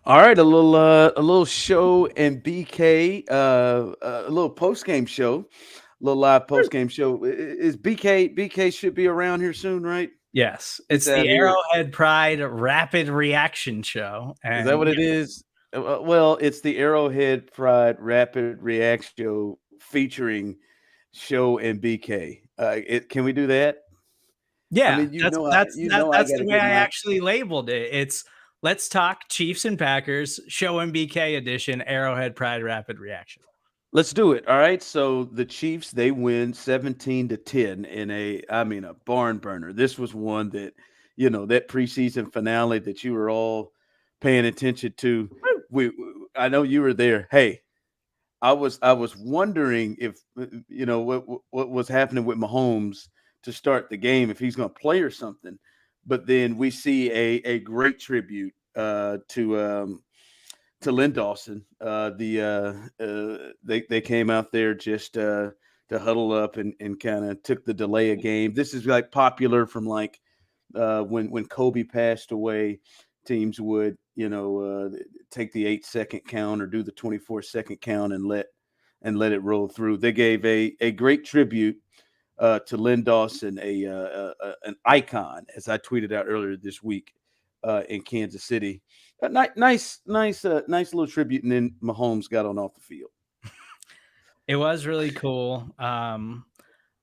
All right, a little show and BK, a little post game show, a little live post game show. Is BK should be around here soon, right? Yes, He's it's out the here. Arrowhead Pride Rapid Reaction Show, Is that and what it is? Well, it's the Arrowhead Pride Rapid React Show featuring Show and BK. Can we do that? I yeah, mean, that's that's that, I that's got the to way get I my. actually labeled it. It's Let's Talk Chiefs and Packers Show and BK Edition Arrowhead Pride Rapid Reaction. Let's do it. All right. So the Chiefs they win 17-10 in a barn burner. This was one that that preseason finale that you were all paying attention to. We I know you were there. Hey, I was wondering if what was happening with Mahomes to start the game, if he's going to play or something. But then we see a great tribute to Lynn Dawson. They came out there just to huddle up and kind of took the delay of game. This is like popular from like when Kobe passed away. Teams would take the 8 second count or do the 24-second count and let it roll through. They gave a great tribute to Lynn Dawson, an icon, as I tweeted out earlier this week in Kansas City. Nice little tribute, and then Mahomes got on off the field. It was really cool.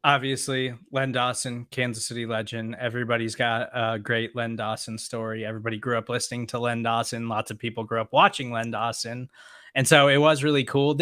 Obviously, Len Dawson, Kansas City legend. Everybody's got a great Len Dawson story. Everybody grew up listening to Len Dawson. Lots of people grew up watching Len Dawson. And so it was really cool.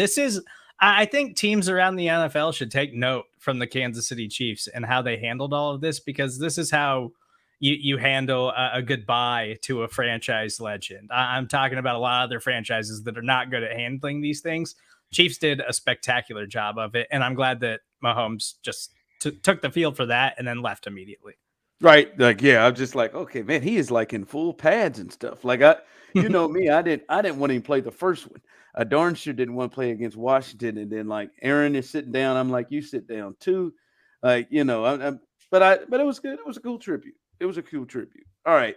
I think teams around the NFL should take note from the Kansas City Chiefs and how they handled all of this, because this is how you handle a goodbye to a franchise legend. I'm talking about a lot of other franchises that are not good at handling these things. Chiefs did a spectacular job of it, and I'm glad that Mahomes just took the field for that and then left immediately. Right, like yeah, I'm just like, okay, man, he is like in full pads and stuff. Like me, I didn't want him to play the first one. I darn sure didn't want to play against Washington, and then like Aaron is sitting down. I'm like, you sit down too, like but it was good. It was a cool tribute. It was a cool tribute. All right,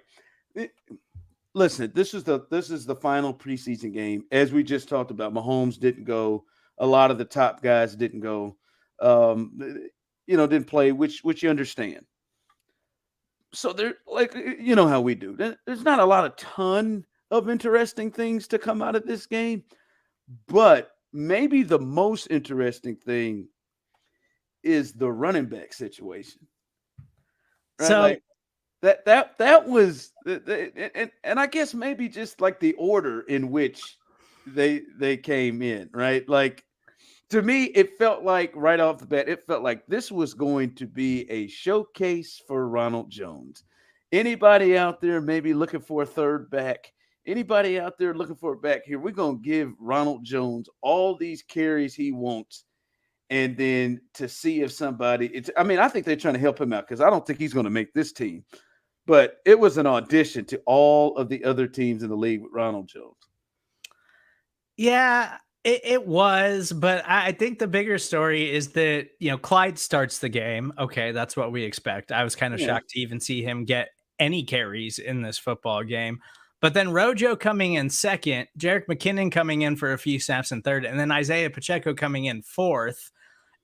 It- listen, this is the final preseason game. As we just talked about, Mahomes didn't go. A lot of the top guys didn't go. Didn't play, which you understand. So there, like how we do. There's not a lot of ton of interesting things to come out of this game, but maybe the most interesting thing is the running back situation, right? So Like that was, and I guess maybe just like the order in which they came in, right? Like to me, it felt like right off the bat, it felt like this was going to be a showcase for Ronald Jones. Anybody out there maybe looking for a third back? Anybody out there looking for a back here? We're going to give Ronald Jones all these carries he wants. And then to see if I think they're trying to help him out because I don't think he's going to make this team. But it was an audition to all of the other teams in the league with Ronald Jones. yeah, it was, but I think the bigger story is that Clyde starts the game. Okay, that's what we expect. I was kind of Yeah. shocked to even see him get any carries in this football game. But then Rojo coming in second, Jerick McKinnon coming in for a few snaps in third, and then Isaiah Pacheco coming in fourth.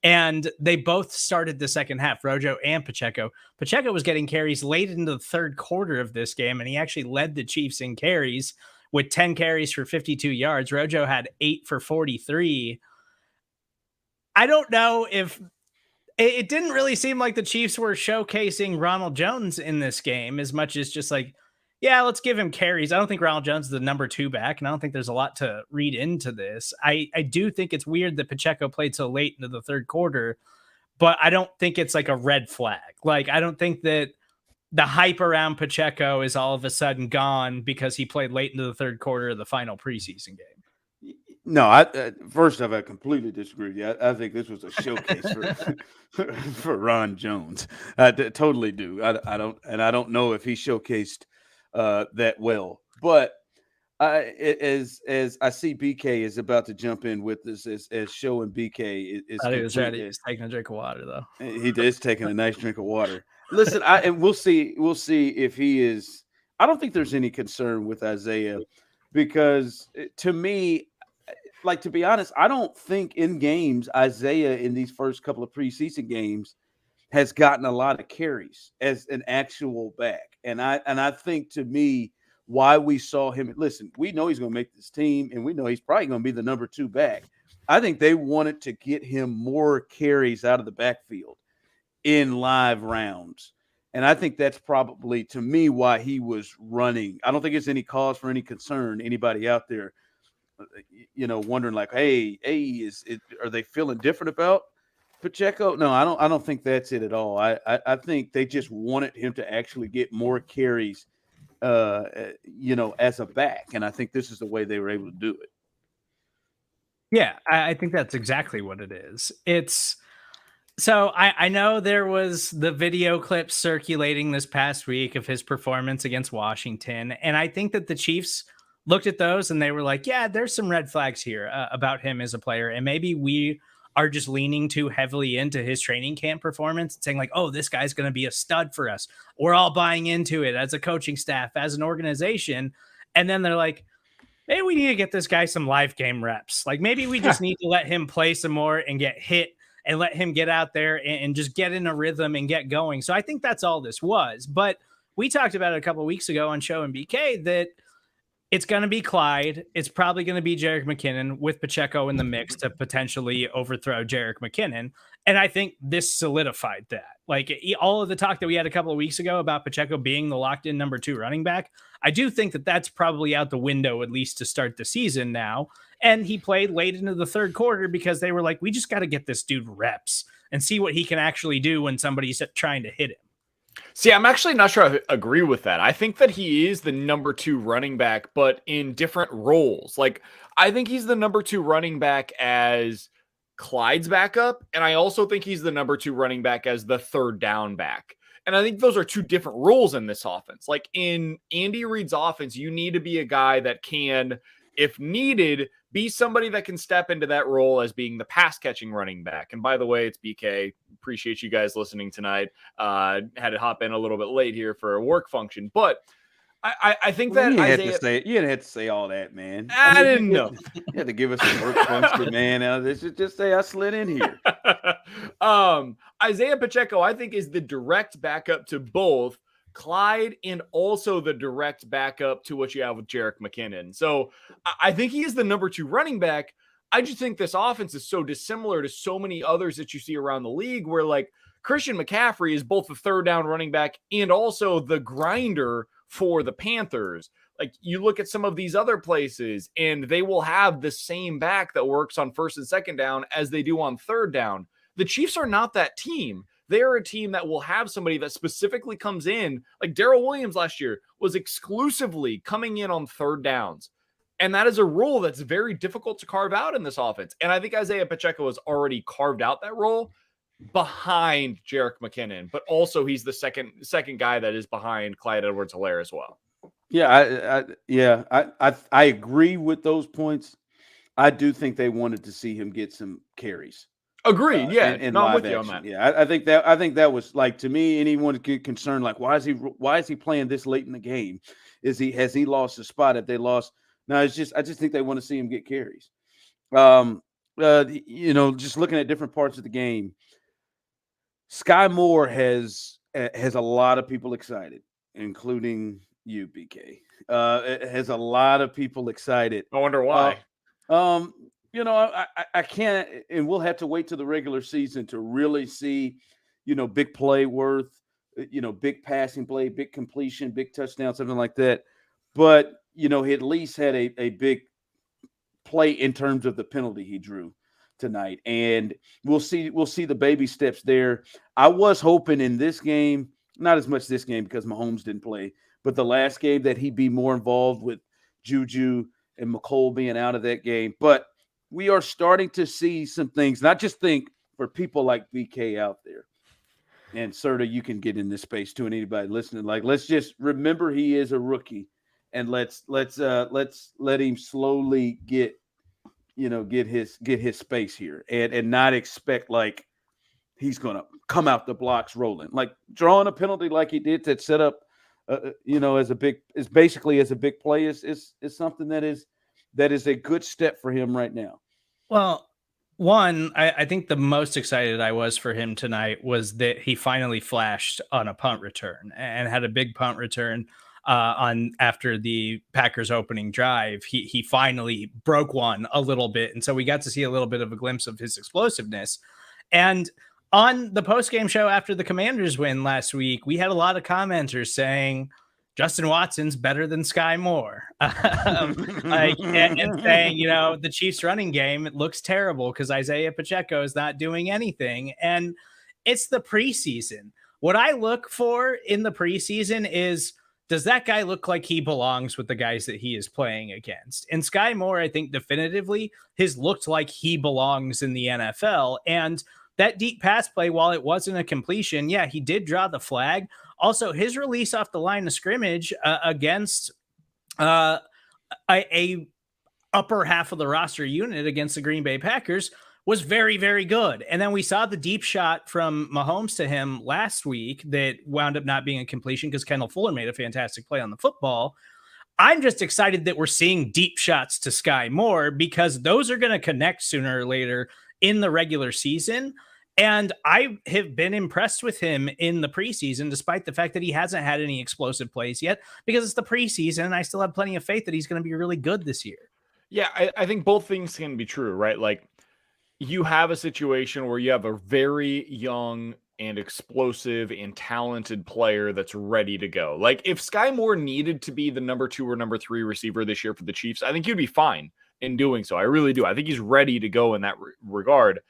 And they both started the second half, Rojo and Pacheco. Pacheco was getting carries late into the third quarter of this game, and he actually led the Chiefs in carries with 10 carries for 52 yards. Rojo had 8 for 43. I don't know if it didn't really seem like the Chiefs were showcasing Ronald Jones in this game as much as just like, yeah, let's give him carries. I don't think Ronald Jones is the number 2 back, and I don't think there's a lot to read into this. I do think it's weird that Pacheco played so late into the third quarter, but I don't think it's like a red flag. Like, I don't think that the hype around Pacheco is all of a sudden gone because he played late into the third quarter of the final preseason No, I first off, I completely disagree with you. I think this was a showcase for for Ron Jones. Totally do. I don't know if he showcased that well, but as I see BK is about to jump in with this as showing BK is I thought he was ready. completely. He's taking a drink of water, though. He is taking a nice drink of water. Listen, and we'll see if he is. I don't think there's any concern with Isaiah because to me, like, to be honest, I don't think in games Isaiah in these first couple of preseason games has gotten a lot of carries as an actual back. And I think, to me, why we saw him, listen, we know he's going to make this team and we know he's probably going to be the number 2 back. I think they wanted to get him more carries out of the backfield in live rounds. And I think that's probably, to me, why he was running. I don't think there's any cause for any concern, anybody out there, wondering like, hey, are they feeling different about Pacheco? No, I don't think that's it at all. I think they just wanted him to actually get more carries, as a back, and I think this is the way they were able to do it. Yeah, I think that's exactly what it is. It's so I know there was the video clip circulating this past week of his performance against Washington, and I think that the Chiefs looked at those and they were like, "Yeah, there's some red flags here about him as a player, and maybe we are just leaning too heavily into his training camp performance, saying like, oh, this guy's going to be a stud for us. We're all buying into it as a coaching staff, as an organization." And then they're like, maybe we need to get this guy some live game reps. Like maybe we just need to let him play some more and get hit and let him get out there and just get in a rhythm and get going. So I think that's all this was. But we talked about it a couple of weeks ago on Show and BK that it's going to be Clyde. It's probably going to be Jerick McKinnon with Pacheco in the mix to potentially overthrow Jerick McKinnon. And I think this solidified that. Like all of the talk that we had a couple of weeks ago about Pacheco being the locked in number 2 running back, I do think that that's probably out the window, at least to start the season now. And he played late into the third quarter because they were like, we just got to get this dude reps and see what he can actually do when somebody's trying to hit him. See, I'm actually not sure I agree with that. I think that he is the number 2 running back, but in different roles. Like, I think he's the number 2 running back as Clyde's backup, and I also think he's the number 2 running back as the third down back. And I think those are 2 different roles in this offense. Like, in Andy Reid's offense, you need to be a guy that can, if needed, be somebody that can step into that role as being the pass catching running back. And by the way, it's BK. Appreciate you guys listening tonight. Had to hop in a little bit late here for a work function, but I think that you didn't have to say all that, man. I didn't know. You had to give us some work function, man. This is just say I slid in here. Isaiah Pacheco, I think, is the direct backup to both Clyde and also the direct backup to what you have with Jerick McKinnon. So I think he is the number 2 running back. I just think this offense is so dissimilar to so many others that you see around the league where like Christian McCaffrey is both the third down running back and also the grinder for the Panthers. Like you look at some of these other places and they will have the same back that works on first and second down as they do on third down. The Chiefs are not that team. They're a team that will have somebody that specifically comes in, like Darrell Williams last year was exclusively coming in on third downs. And that is a role that's very difficult to carve out in this offense. And I think Isaiah Pacheco has already carved out that role behind Jerick McKinnon, but also he's the second guy that is behind Clyde Edwards-Helaire as well. Yeah, I agree with those points. I do think they wanted to see him get some carries. Agreed. Yeah, in no, I'm live with you action. on that. Yeah, I think that was like, to me, anyone get concerned like why is he playing this late in the game? Has he lost a spot? If they lost, no, I just think they want to see him get carries. Just looking at different parts of the game, Sky Moore has a lot of people excited, including you, BK. It has a lot of people excited. I wonder why. I can't, and we'll have to wait till the regular season to really see, big play worth, big passing play, big completion, big touchdown, something like that. But, he at least had a big play in terms of the penalty he drew tonight. And we'll see the baby steps there. I was hoping in this game, not as much this game because Mahomes didn't play, but the last game that he'd be more involved with Juju and McCole being out of that game. But we are starting to see some things, not just think for people like BK out there. And Serta, you can get in this space too, and anybody listening, like, let's just remember he is a rookie, and let's let him slowly get his space here, and not expect like he's gonna come out the blocks rolling, like drawing a penalty like he did that set up as a big is basically as a big play is something that is a good step for him right now. Well, one, I think the most excited I was for him tonight was that he finally flashed on a punt return and had a big punt return on after the Packers opening drive. He finally broke one a little bit. And so we got to see a little bit of a glimpse of his explosiveness. And on the post-game show after the Commanders win last week, we had a lot of commenters saying Justin Watson's better than Sky Moore. And saying, the Chiefs running game, it looks terrible because Isaiah Pacheco is not doing anything. And it's the preseason. What I look for in the preseason is, does that guy look like he belongs with the guys that he is playing against? And Sky Moore, I think definitively has looked like he belongs in the NFL. And that deep pass play, while it wasn't a completion, yeah, he did draw the flag. Also, his release off the line of scrimmage against a upper half of the roster unit against the Green Bay Packers was very, very good. And then we saw the deep shot from Mahomes to him last week that wound up not being a completion because Kendall Fuller made a fantastic play on the football. I'm just excited that we're seeing deep shots to Sky Moore because those are going to connect sooner or later in the regular season. And I have been impressed with him in the preseason, despite the fact that he hasn't had any explosive plays yet, because it's the preseason. And I still have plenty of faith that he's going to be really good this year. Yeah, I think both things can be true, right? Like, you have a situation where you have a very young and explosive and talented player that's ready to go. Like, if Sky Moore needed to be the number 2 or number 3 receiver this year for the Chiefs, I think he'd be fine in doing so. I really do. I think he's ready to go in that regard.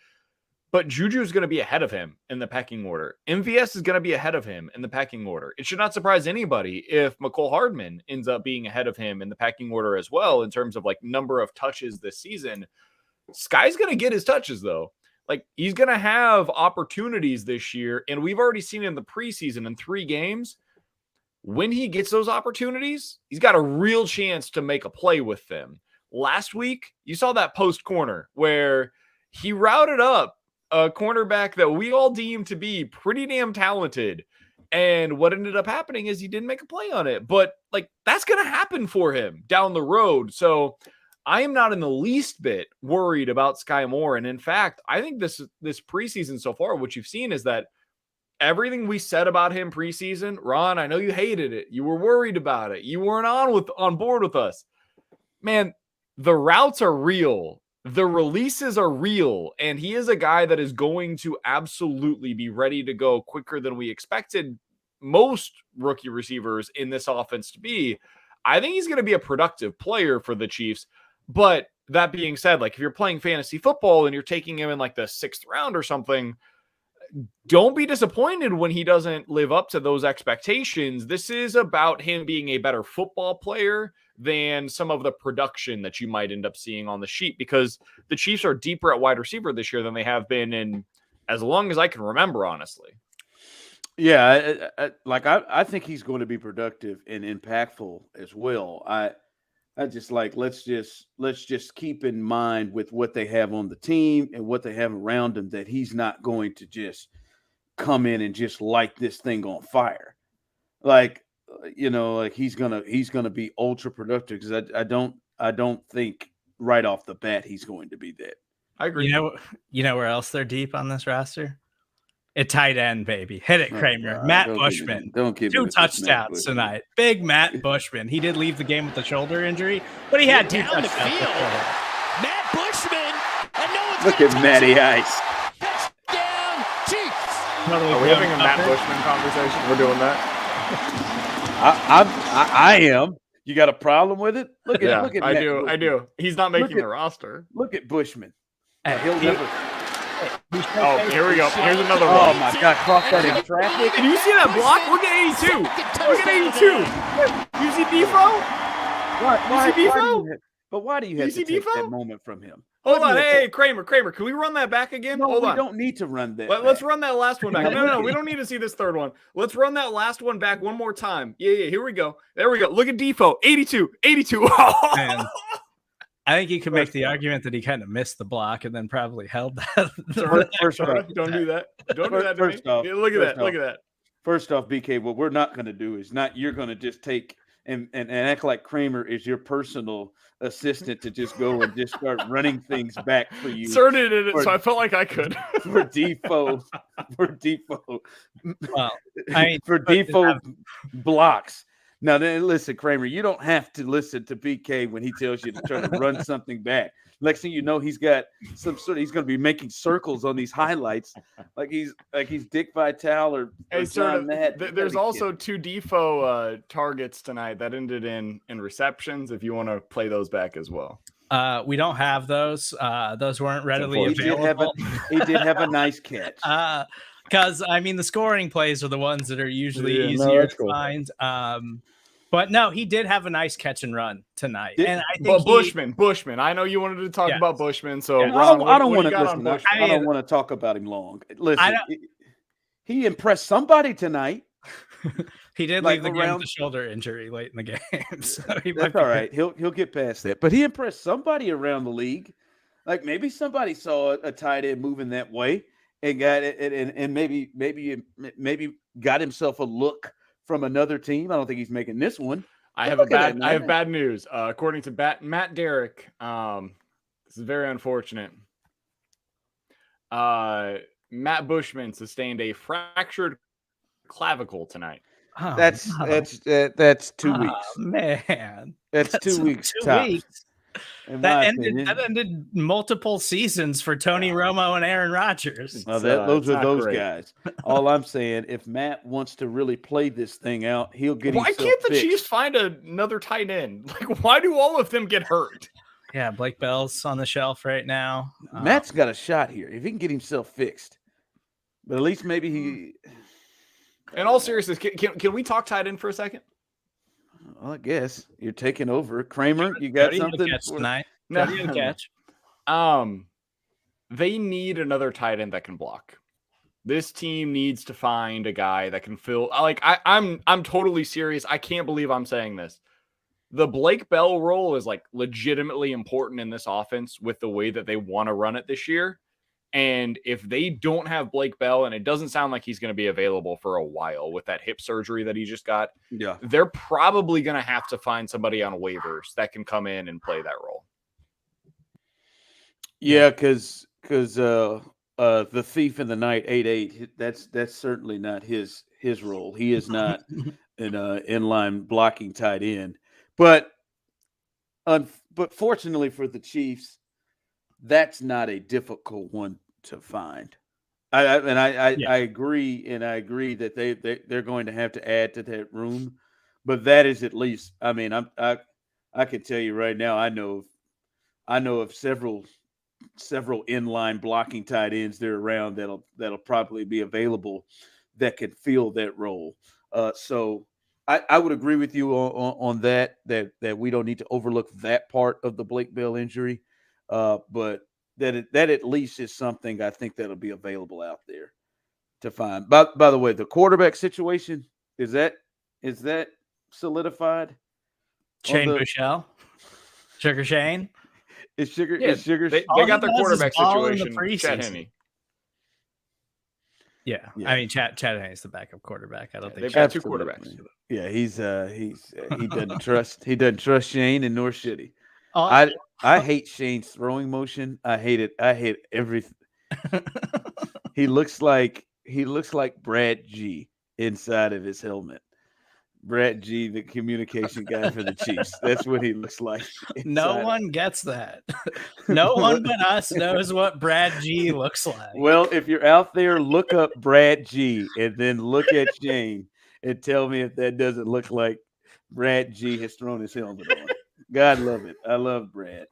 But Juju is going to be ahead of him in the pecking order. MVS is going to be ahead of him in the pecking order. It should not surprise anybody if McCole Hardman ends up being ahead of him in the pecking order as well in terms of like number of touches this season. Sky's going to get his touches though. Like, he's going to have opportunities this year. And we've already seen in the preseason in 3 games, when he gets those opportunities, he's got a real chance to make a play with them. Last week, you saw that post corner where he routed up a cornerback that we all deem to be pretty damn talented. And what ended up happening is he didn't make a play on it. But like, that's going to happen for him down the road. So I am not in the least bit worried about Sky Moore. And in fact, I think this preseason so far, what you've seen is that everything we said about him preseason, Ron, I know you hated it. You were worried about it. You weren't on board with us. Man, the routes are real. The releases are real. And he is a guy that is going to absolutely be ready to go quicker than we expected most rookie receivers in this offense to be. I think he's going to be a productive player for the Chiefs. But that being said, like, if you're playing fantasy football and you're taking him in like the 6th round or something, don't be disappointed when he doesn't live up to those expectations. This is about him being a better football player than some of the production that you might end up seeing on the sheet, because the Chiefs are deeper at wide receiver this year than they have been in as long as I can remember, honestly. Yeah, I think he's going to be productive and impactful as well. I just like, let's just keep in mind with what they have on the team and what they have around him, that he's not going to just come in and just light this thing on fire. Like, he's gonna be ultra productive, because I don't think right off the bat he's going to be that. I agree. You know where else they're deep on this roster? At tight end, baby. Hit it, Kramer. Matt Bushman. Don't give 2 touchdowns tonight. Big Matt Bushman. He did leave the game with a shoulder injury, but he had 2 down the touchdowns. field. Matt Bushman, and no one's Look at Matty Ice. Touchdown, Chiefs. Are we having a Matt Bushman conversation? We're doing that. I am. You got a problem with it? Look at I Matt do. Bushman. I do. He's not making the roster. Look at Bushman. Hey, He'll never. Oh, here we go. Here's another Oh one. my God! Caught that in traffic. Did you see that block? Look at 82. Look at 82. You see Defo? Why do you have to take that moment from him? Hold on. Hey, Kramer. Can we run that back again? No, Hold on. We don't need to run that. Let's run that last one back. No, we don't need to see this third one. Let's run that last one back one more time. Yeah. Here we go. There we go. Look at Defo. 82. Man, I think you could make the argument that he kind of missed the block and then probably held that. Don't do that. Don't do that to me. Off, Look at that. First off, BK, what we're not going to do is you're going to just take and act like Kramer is your personal assistant to just go and just start running things back for you. Inserted in it, so I felt like I could. for default Well, I mean, for default blocks. Now then, listen, Kramer, you don't have to listen to BK when he tells you to try to run something back. Next thing you know, he's got he's going to be making circles on these highlights like he's Dick Vitale or John Madden. There's also 2 Defoe targets tonight that ended in receptions. If you want to play those back as well. We don't have those. Those weren't readily available. He did have a nice catch. Because I mean, the scoring plays are the ones that are usually easier to find. But no, he did have a nice catch and run tonight. And I think Bushman. I know you wanted to talk about Bushman, so Ron, I don't want to talk about him long. Listen, he impressed somebody tonight. He did leave the game with a shoulder injury late in the game. So that's all right. He'll get past that. But he impressed somebody around the league. Like maybe somebody saw a tight end moving that way and got it, and maybe got himself a look from another team. I don't think he's making this one. I have bad news. According to Matt Derrick, this is very unfortunate. Matt Bushman sustained a fractured clavicle tonight. Oh, that's 2 weeks. Man, that's 2 weeks. 2 weeks. That ended multiple seasons for Tony Romo and Aaron Rodgers. Those are those guys. All I'm saying, if Matt wants to really play this thing out, he'll get. Why can't the Chiefs find another tight end? Like, why do all of them get hurt? Yeah, Blake Bell's on the shelf right now. Matt's got a shot here if he can get himself fixed. But at least maybe he. In all seriousness, can we talk tight end for a second? Well, I guess you're taking over. Kramer, you got something tonight? No catch. They need another tight end that can block. This team needs to find a guy that can fill. Like I'm totally serious. I can't believe I'm saying this. The Blake Bell role is like legitimately important in this offense with the way that they want to run it this year. And if they don't have Blake Bell, and it doesn't sound like he's going to be available for a while with that hip surgery that he just got, they're probably going to have to find somebody on waivers that can come in and play that role. Yeah, because the thief in the night 8-8, that's certainly not his role. He is not an inline blocking tight end. But fortunately for the Chiefs, that's not a difficult one to find. I agree, and I agree that they're going to have to add to that room. But that is at least. I mean, I can tell you right now. I know of several inline blocking tight ends that are around that'll probably be available that could fill that role. So I would agree with you on that we don't need to overlook that part of the Blake Bell injury. But that at least is something I think that'll be available out there to find. By the way, the quarterback situation, is that solidified? Shane Buechele? Sugar Shane? Is Sugar? Yeah, is Sugar? They got their quarterback situation. Chad Henne. Yeah, I mean, Chad Henne's the backup quarterback. I don't think they've got 2 quarterbacks. Yeah, he doesn't trust Shane, and nor should he. I hate Shane's throwing motion. I hate it. I hate everything. He looks like Brad G inside of his helmet. Brad G, the communication guy for the Chiefs. That's what he looks like. No one gets that. No one but us knows what Brad G looks like. Well, if you're out there, look up Brad G and then look at Shane and tell me if that doesn't look like Brad G has thrown his helmet on. God love it. I love Brad.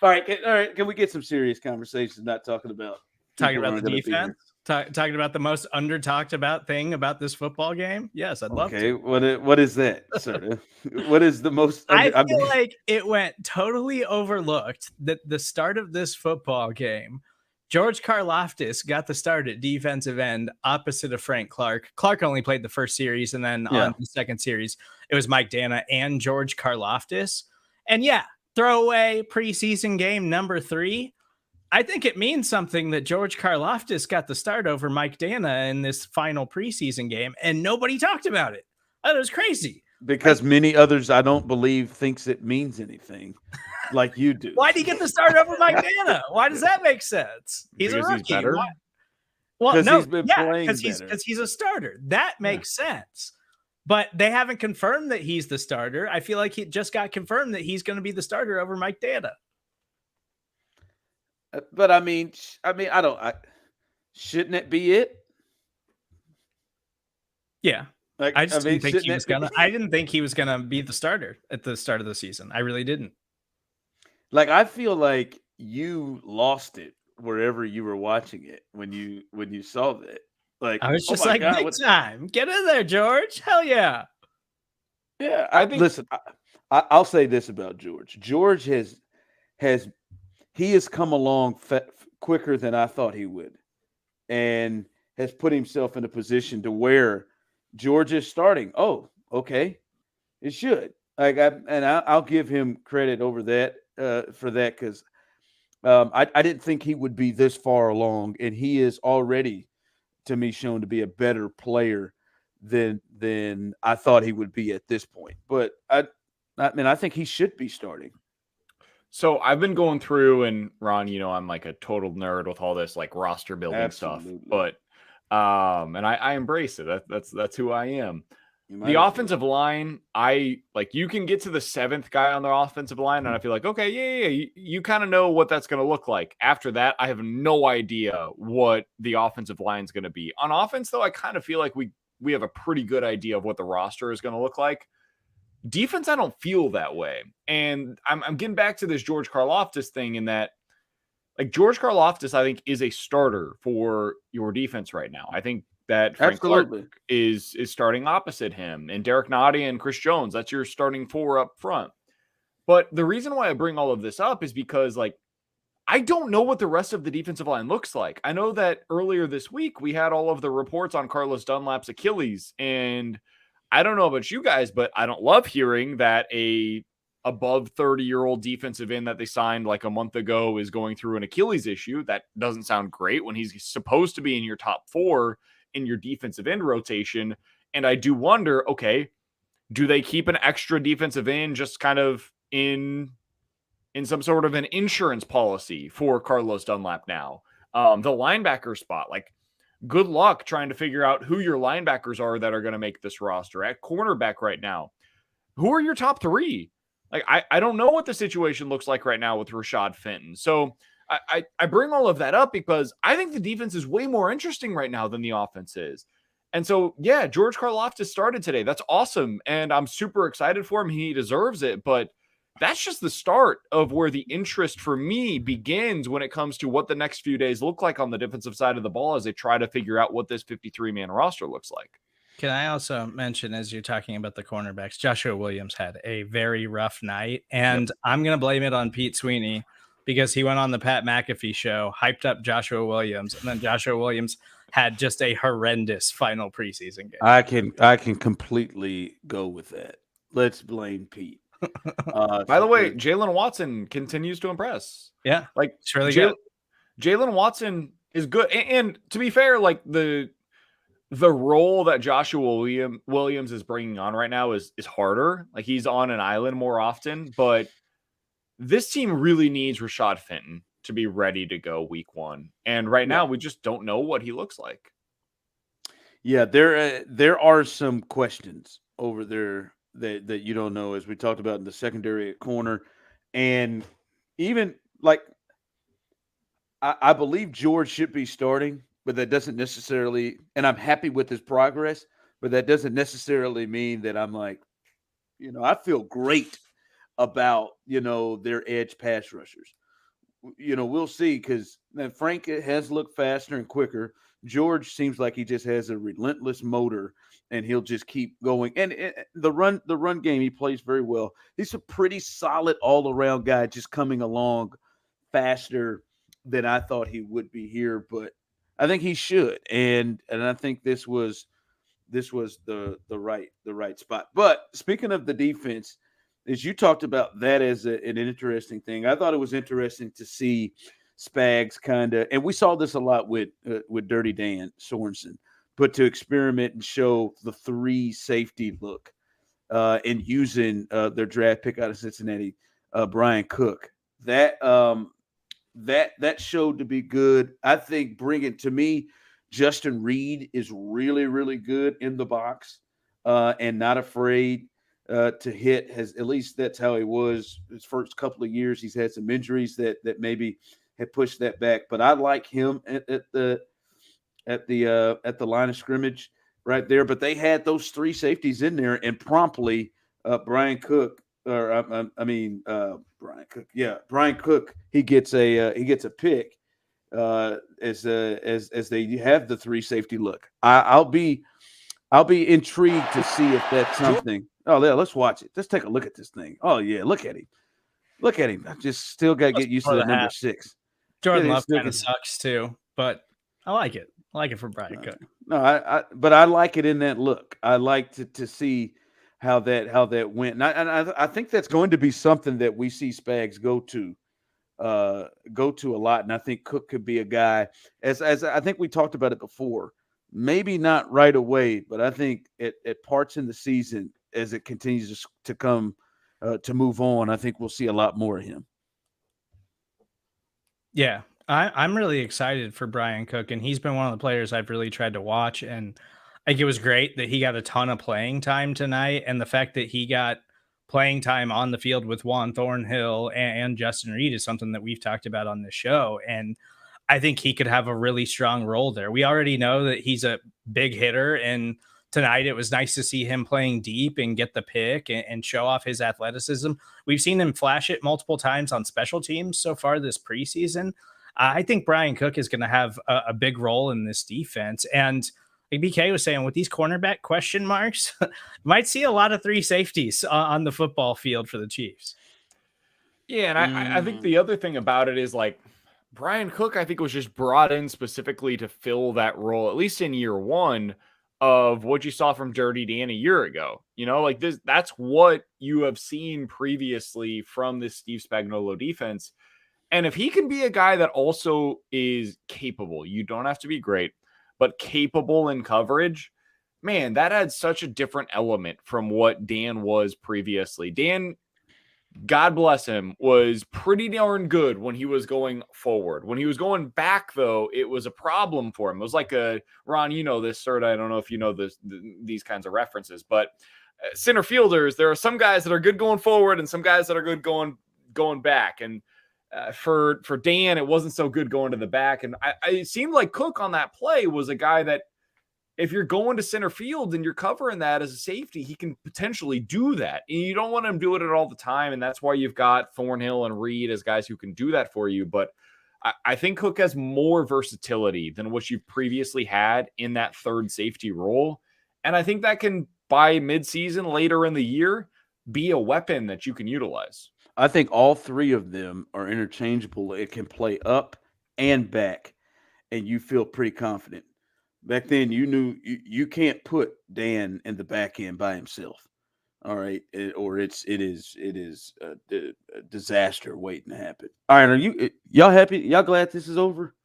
All right. Can we get some serious conversations? Not talking about the defense. Talking about the most under-talked about thing about this football game? Yes, I'd love to. Okay, what is that, sir? What is the most... I feel like it went totally overlooked that the start of this football game, George Karlaftis got the start at defensive end opposite of Frank Clark. Clark only played the first series, and then on the second series, it was Mike Dana and George Karlaftis. And throwaway preseason game number 3. I think it means something that George Karlaftis got the start over Mike Dana in this final preseason game, and nobody talked about it. That was crazy. Because many others, I don't believe, thinks it means anything like you do. Why did he get the start over Mike Dana? Why does that make sense? He's Because a he's rookie. better? Why? Well, 'Cause no, he's been playing better. because he's a starter. That makes sense. But they haven't confirmed that he's the starter. I feel like he just got confirmed that he's going to be the starter over Mike Dana. But I mean, shouldn't it be it? Yeah. Like, I just didn't think he shouldn't was it be- gonna. I didn't think he was gonna be the starter at the start of the season. I really didn't. Like, I feel like you lost it wherever you were watching it when you saw that. Like, I was oh just my like, God, big what- time, get in there, George. Hell yeah. Yeah, I think- listen. I'll say this about George. George has come along quicker than I thought he would, and has put himself in a position to where George is starting. Oh, okay, it should. I'll give him credit over that for that, because I didn't think he would be this far along, and he is already, to me, shown to be a better player than I thought he would be at this point. But I think he should be starting. So I've been going through, and Ron, I'm like a total nerd with all this like roster building stuff, Absolutely. but and I embrace it. That's who I am. You might The as well. offensive line, you can get to the 7th guy on the offensive line, and I feel like, okay, yeah, you kind of know what that's going to look like. After that, I have no idea what the offensive line is going to be. On offense, though, I kind of feel like we have a pretty good idea of what the roster is going to look like. Defense, I don't feel that way. And I'm getting back to this George Karlaftis thing, in that, like, George Karlaftis, I think, is a starter for your defense right now. I think that Frank Clark Absolutely. is starting opposite him, and Derek Nottie and Chris Jones, that's your starting 4 up front. But the reason why I bring all of this up is because, like, I don't know what the rest of the defensive line looks like. I know that earlier this week we had all of the reports on Carlos Dunlap's Achilles, and I don't know about you guys, but I don't love hearing that a above 30-year-old defensive end that they signed like a month ago is going through an Achilles issue. That doesn't sound great when he's supposed to be in your top 4 in your defensive end rotation. And I do wonder, okay, do they keep an extra defensive end just kind of in some sort of an insurance policy for Carlos Dunlap now? The linebacker spot, like, good luck trying to figure out who your linebackers are that are going to make this roster. At cornerback right now, who are your top 3? Like, I don't know what the situation looks like right now with Rashad Fenton. So I bring all of that up because I think the defense is way more interesting right now than the offense is. And so, yeah, George Karlaftis started today. That's awesome. And I'm super excited for him. He deserves it. But that's just the start of where the interest for me begins when it comes to what the next few days look like on the defensive side of the ball as they try to figure out what this 53-man roster looks like. Can I also mention, as you're talking about the cornerbacks, Joshua Williams had a very rough night, and I'm going to blame it on Pete Sweeney because he went on the Pat McAfee show, hyped up Joshua Williams, and then Joshua Williams had just a horrendous final preseason game. I can completely go with that. Let's blame Pete. By the way, Jalen Watson continues to impress. Yeah, like, it's really good. Jalen Watson is good, and to be fair, like, the role that Joshua Williams is bringing on right now is harder. Like, he's on an island more often, but this team really needs Rashad Fenton to be ready to go week 1. And right now we just don't know what he looks like. Yeah, there are some questions over there that you don't know, as we talked about in the secondary at corner. And even, like, I believe George should be starting, but that doesn't necessarily, and I'm happy with his progress, but that doesn't necessarily mean that I'm like, I feel great about, their edge pass rushers. We'll see, because Frank has looked faster and quicker. George seems like he just has a relentless motor, and he'll just keep going. And the run game, he plays very well. He's a pretty solid all-around guy, just coming along faster than I thought he would be here, but I think he should. And I think this was the right spot. But speaking of the defense, as you talked about that as an interesting thing, I thought it was interesting to see Spags kind of, and we saw this a lot with Dirty Dan Sorensen, but to experiment and show the 3 safety look and using their draft pick out of Cincinnati, Brian Cook. That showed to be good. I think bringing to me, Justin Reed is really, really good in the box and not afraid to hit. Has at least that's how he was his first couple of years. He's had some injuries that maybe had pushed that back, but I like him at the line of scrimmage right there. But they had those 3 safeties in there, and promptly Brian Cook. Brian Cook. Yeah, Brian Cook. He gets a pick as they have the 3 safety look. I'll be intrigued to see if that's something. Oh yeah, let's watch it. Let's take a look at this thing. Oh yeah, look at him. I just still got to get used to the number 6. Jordan Love kind of sucks too, but I like it. I like it for Brian Cook. No, but I like it in that look. I like to see how that went, and I think that's going to be something that we see Spags go to a lot. And I think Cook could be a guy, as I think we talked about it before. Maybe not right away, but I think at parts in the season as it continues to come to move on, I think we'll see a lot more of him. Yeah, I'm really excited for Brian Cook, and he's been one of the players I've really tried to watch. And I think it was great that he got a ton of playing time tonight, and the fact that he got playing time on the field with Juan Thornhill and Justin Reed is something that we've talked about on the show. And I think he could have a really strong role there. We already know that he's a big hitter, and tonight it was nice to see him playing deep and get the pick and show off his athleticism. We've seen him flash it multiple times on special teams so far this preseason. I think Brian Cook is going to have a big role in this defense. And like BK was saying, with these cornerback question marks, might see a lot of 3 safeties on the football field for the Chiefs. Yeah, and I think the other thing about it is, like, Brian Cook, I think, was just brought in specifically to fill that role, at least in year 1, of what you saw from Dirty Dan a year ago. You know, like that's what you have seen previously from this Steve Spagnuolo defense. And if he can be a guy that also is capable, you don't have to be great, but capable in coverage, man, that adds such a different element from what Dan was previously. Dan, God bless him, was pretty darn good when he was going forward. When he was going back, though, it was a problem for him. It was like Ron, you know this, sir. I don't know if you know these kinds of references, but center fielders, there are some guys that are good going forward and some guys that are good going back. And for Dan, it wasn't so good going to the back. And it seemed like Cook on that play was a guy that, if you're going to center field and you're covering that as a safety, he can potentially do that. And you don't want him doing it all the time. And that's why you've got Thornhill and Reed as guys who can do that for you. But I think Cook has more versatility than what you've previously had in that 3rd safety role. And I think that can, by midseason, later in the year, be a weapon that you can utilize. I think all 3 of them are interchangeable. It can play up and back, and you feel pretty confident. Back then, you knew you can't put Dan in the back end by himself. All right, it is a disaster waiting to happen. All right, are y'all happy? Y'all glad this is over?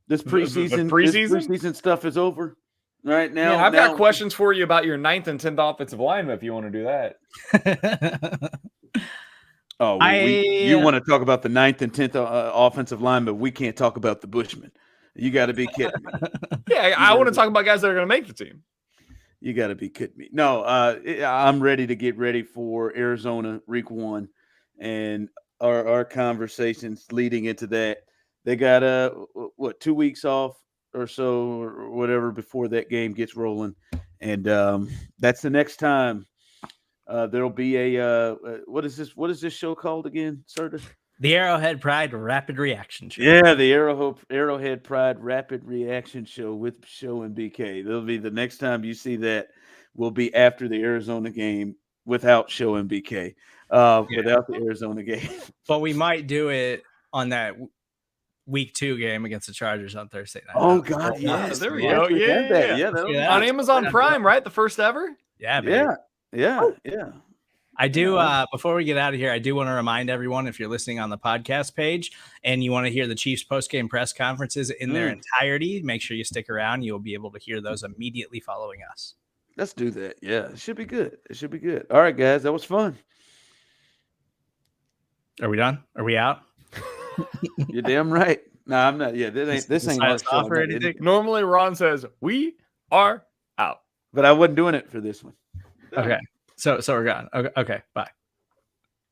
This preseason, preseason? This preseason stuff is over. All right, now I've got questions for you about your 9th and 10th offensive lineman if you want to do that. Oh, you want to talk about the 9th and 10th offensive lineman? We can't talk about the Bushman. You got to be kidding me. Yeah, I want to talk about guys that are going to make the team. You got to be kidding me. No, I'm ready to get ready for Arizona week 1 and our conversations leading into that. They got 2 weeks off or so or whatever before that game gets rolling, and that's the next time. There'll be a what is this show called again, Serta? The Arrowhead Pride Rapid Reaction Show. Yeah, the Arrowhead Pride Rapid Reaction Show with Show and BK. That'll be the next time you see that. Will be after the Arizona game without Show and BK. Without the Arizona game. But we might do it on that week 2 game against the Chargers on Thursday night. Oh God, yes. There we go. Yeah. On Amazon Prime, right? The first ever? Yeah, baby. Yeah. I do. Before we get out of here, I do want to remind everyone, if you're listening on the podcast page and you want to hear the Chiefs post-game press conferences in their entirety, make sure you stick around. You'll be able to hear those immediately following us. Let's do that. Yeah, it should be good. It should be good. All right, guys, that was fun. Are we done? Are we out? You're damn right. No, I'm not. Yeah, this ain't our show. or anything. Normally, Ron says, we are out. But I wasn't doing it for this one. Okay. So we're gone. Okay. Bye.